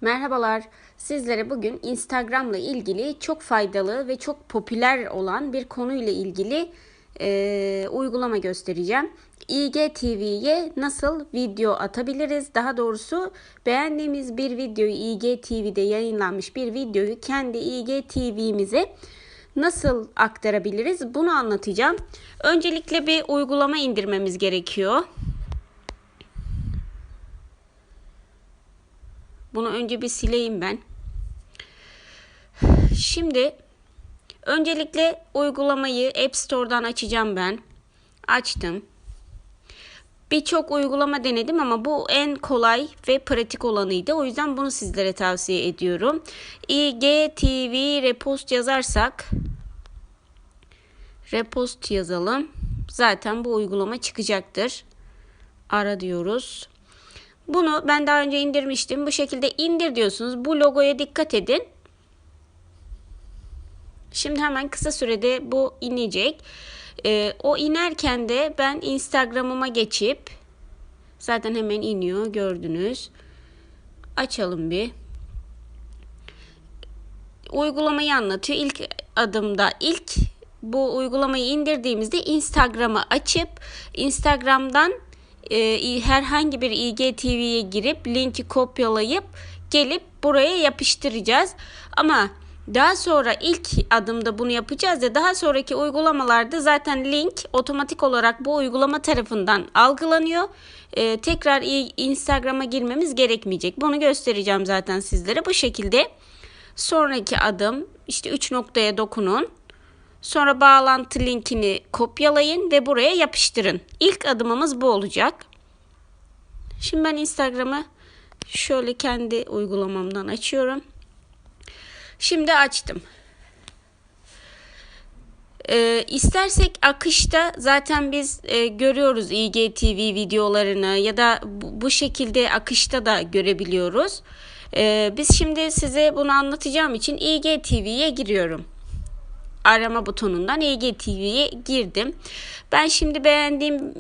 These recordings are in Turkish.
Merhabalar. Sizlere bugün Instagram'la ilgili çok faydalı ve çok popüler olan bir konuyla ilgili uygulama göstereceğim. IGTV'ye nasıl video atabiliriz? Daha doğrusu beğendiğimiz bir videoyu, IGTV'de yayınlanmış bir videoyu kendi IGTV'mize nasıl aktarabiliriz? Bunu anlatacağım. Öncelikle bir uygulama indirmemiz gerekiyor. Bunu önce bir sileyim ben. Şimdi öncelikle uygulamayı App Store'dan açacağım ben. Açtım. Birçok uygulama denedim ama bu en kolay ve pratik olanıydı. O yüzden bunu sizlere tavsiye ediyorum. IGTV Repost yazarsak, Repost yazalım. Zaten bu uygulama çıkacaktır. Ara diyoruz. Bunu ben daha önce indirmiştim. Bu şekilde indir diyorsunuz. Bu logoya dikkat edin. Şimdi hemen kısa sürede bu inecek. O inerken de ben Instagram'ıma geçip, zaten hemen iniyor gördünüz. Açalım bir. Uygulamayı anlatıyor. İlk adımda bu uygulamayı indirdiğimizde Instagram'ı açıp Instagram'dan herhangi bir IGTV'ye girip linki kopyalayıp gelip buraya yapıştıracağız. Ama daha sonra ilk adımda bunu yapacağız ya, daha sonraki uygulamalarda zaten link otomatik olarak bu uygulama tarafından algılanıyor. Tekrar Instagram'a girmemiz gerekmeyecek. Bunu göstereceğim zaten sizlere bu şekilde. Sonraki adım işte 3 noktaya dokunun. Sonra bağlantı linkini kopyalayın ve buraya yapıştırın. İlk adımımız bu olacak. Şimdi ben Instagram'ı şöyle kendi uygulamamdan açıyorum. Şimdi açtım. İstersek akışta zaten biz görüyoruz IGTV videolarını ya da bu şekilde akışta da görebiliyoruz. Biz şimdi size bunu anlatacağım için IGTV'ye giriyorum. Arama butonundan IGTV'ye girdim. Ben şimdi beğendiğim,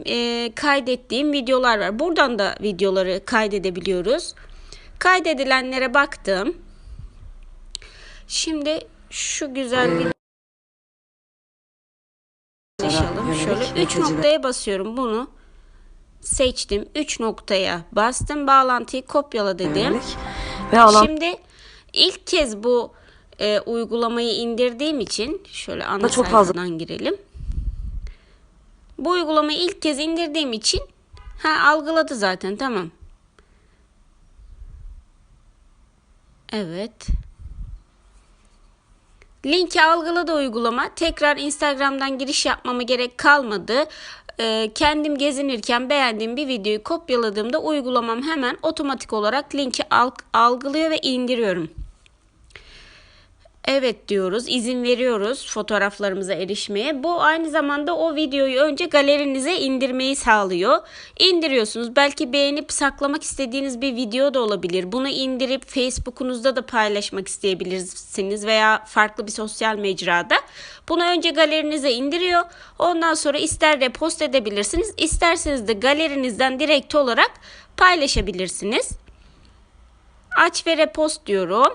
kaydettiğim videolar var. Buradan da videoları kaydedebiliyoruz. Kaydedilenlere baktım. Şimdi şu güzel bir seçelim. Şöyle 3 noktaya basıyorum. Bunu seçtim. 3 noktaya bastım. Bağlantıyı kopyala dedim. Şimdi ilk kez bu uygulamayı indirdiğim için şöyle ana sayfadan girelim. Bu uygulamayı ilk kez indirdiğim için algıladı zaten, tamam. Evet. Linki algıladı uygulama. Tekrar Instagram'dan giriş yapmama gerek kalmadı. Kendim gezinirken beğendiğim bir videoyu kopyaladığımda uygulamam hemen otomatik olarak linki algılıyor ve indiriyorum. Evet diyoruz, izin veriyoruz fotoğraflarımıza erişmeye. Bu aynı zamanda o videoyu önce galerinize indirmeyi sağlıyor. İndiriyorsunuz. Belki beğenip saklamak istediğiniz bir video da olabilir. Bunu indirip Facebook'unuzda da paylaşmak isteyebilirsiniz veya farklı bir sosyal mecrada. Bunu önce galerinize indiriyor. Ondan sonra ister repost edebilirsiniz, isterseniz de galerinizden direkt olarak paylaşabilirsiniz. Aç ve repost diyorum.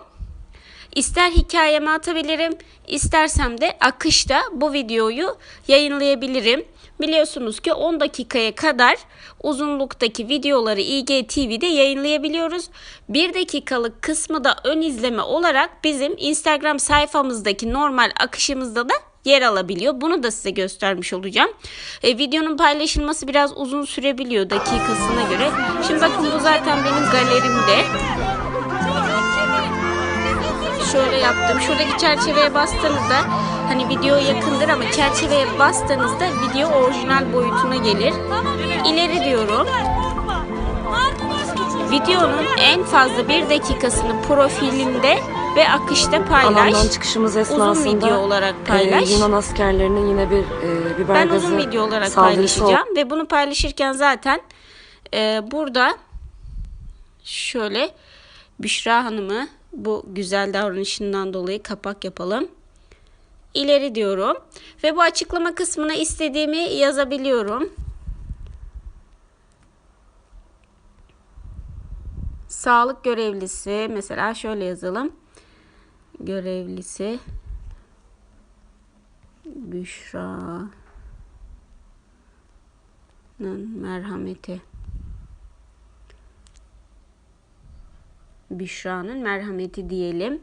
İster hikayeme atabilirim, istersem de akışta bu videoyu yayınlayabilirim. Biliyorsunuz ki 10 dakikaya kadar uzunluktaki videoları IGTV'de yayınlayabiliyoruz. 1 dakikalık kısmı da ön izleme olarak bizim Instagram sayfamızdaki normal akışımızda da yer alabiliyor. Bunu da size göstermiş olacağım. Videonun paylaşılması biraz uzun sürebiliyor dakikasına göre. Şimdi bakın, bu zaten benim galerimde. Şöyle yaptım. Şuradaki çerçeveye bastığınızda, hani video yakındır ama çerçeveye bastığınızda video orijinal boyutuna gelir. İleri diyorum. Videonun en fazla 1 dakikasını profilinde ve akışta paylaş. Alandan çıkışımız esnasında uzun video olarak paylaş. Yunan askerlerinin yine bir biber gazı ben uzun video olarak paylaşacağım ve bunu paylaşırken zaten burada şöyle Büşra Hanım'ı Bu güzel davranışından dolayı kapak yapalım. İleri diyorum ve bu açıklama kısmına istediğimi yazabiliyorum. Sağlık görevlisi mesela şöyle yazalım. Görevlisi Büşra'nın merhameti. Büşra'nın merhameti diyelim.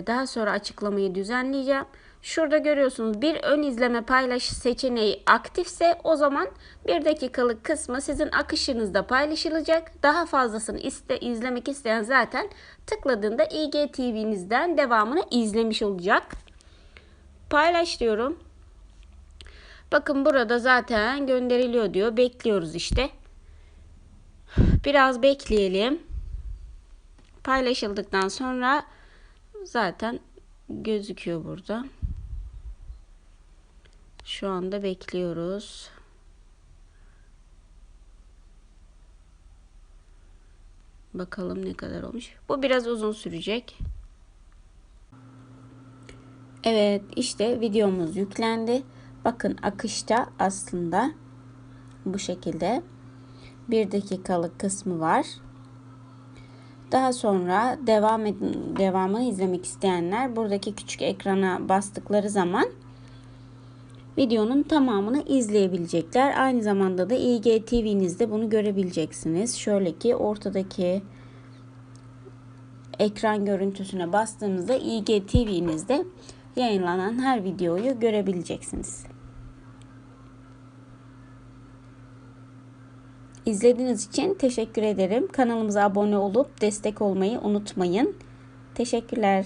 Daha sonra açıklamayı düzenleyeceğim. Şurada görüyorsunuz bir ön izleme paylaş seçeneği aktifse o zaman 1 dakikalık kısmı sizin akışınızda paylaşılacak. Daha fazlasını izlemek isteyen zaten tıkladığında IGTV'nizden devamını izlemiş olacak. Paylaş diyorum. Bakın burada zaten gönderiliyor diyor. Bekliyoruz işte. Biraz bekleyelim. Paylaşıldıktan sonra zaten gözüküyor burada. Şu anda bekliyoruz. Bakalım ne kadar olmuş. Bu biraz uzun sürecek. Evet, işte videomuz yüklendi. Bakın akışta aslında bu şekilde 1 dakikalık kısmı var. Daha sonra devamını izlemek isteyenler buradaki küçük ekrana bastıkları zaman videonun tamamını izleyebilecekler. Aynı zamanda da IGTV'nizde bunu görebileceksiniz. Şöyle ki ortadaki ekran görüntüsüne bastığınızda IGTV'nizde yayınlanan her videoyu görebileceksiniz. İzlediğiniz için teşekkür ederim. Kanalımıza abone olup destek olmayı unutmayın. Teşekkürler.